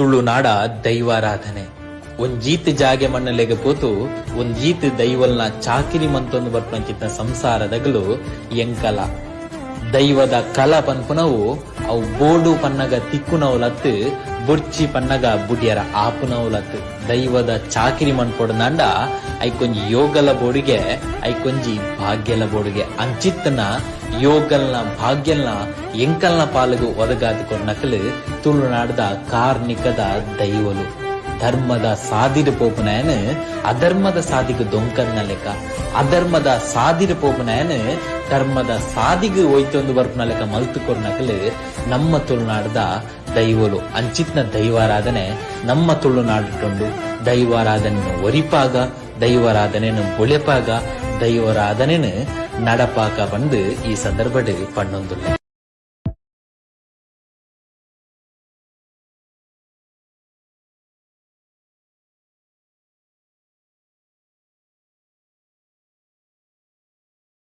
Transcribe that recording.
ತುಳುನಾಡ ದೈವಾರಾಧನೆ ಒಂಜೀತ್ ಜಾಗೆ ಮಣ್ಣಲೆಗೆ ಪೋತು ಒಂಜೀತ್ ದೈವಲ್ನ ಚಾಕಿರಿ ಮಂತೊಂದು ಬರ್ಪಂಚಿತ್ತ ಸಂಸಾರದಗಲು ಎಂಕಲ ದೈವದ ಕಲ ಪನ್ಪುನವು ಅವು ಬೋಡು ಪನ್ನಗ ತಿಕ್ಕುನವುಲತ್ತು ಬುರ್ಚಿ ಪನ್ನಗ ಬುಡಿಯರ ಆಪುನವುಲತ್ತು ದೈವದ ಚಾಕಿರಿ ಮಣ್ಪೊಡನಾಂಡ ಐಕೊಂಜಿ ಯೋಗಲ ಬೋಡಿಗೆ ಐಕೊಂಜಿ ಭಾಗ್ಯಲ ಬೋಡಿಗೆ ಅಂಚಿತ್ತನ ಯೋಗಲ್ನ ಭಾಗ್ಯಲ್ನ ಎಂಕಲ್ನ ಪಾಲುಗು ಒದಗಾದು ಕೊನ್ನಕಲು ತುಳುನಾಡದ ಕಾರ್ಣಿಕದ ದೈವಲು ಧರ್ಮದ ಸಾದಿರ ಪೋಪುನಾಯನ್ ಅಧರ್ಮದ ಸಾದಿಗೆ ದೊಂಕನ್ನ ಲೆಕ್ಕ ಅಧರ್ಮದ ಸಾದಿರ ಪೋಪುನಾಯನ್ ಧರ್ಮದ ಸಾದಿಗೆ ಒಯ್ತೊಂದು ಬರ್ಪನ ಲೆಕ್ಕ ಮಲ್ತು ಕೊರ್ನಕಲು ನಮ್ಮ ತುಳುನಾಡದ ದೈವಲು ಅಂಚಿತ್ನ ದೈವಾರಾಧನೆ ನಮ್ಮ ತುಳುನಾಡು ದೈವಾರಾಧನೆಯನ್ನು ಒರಿಪಾಗ ದೈವಾರಾಧನೆಯನ್ನು ಬೊಳೆಪಾಗ ದೈವಾರಾಧನೆಯನ್ನು ನಡಪಾಕ ಬಂದು ಈ ಸಂದರ್ಭಡ್ ಪಣ್ಣೊಂದುಲ್ಲ.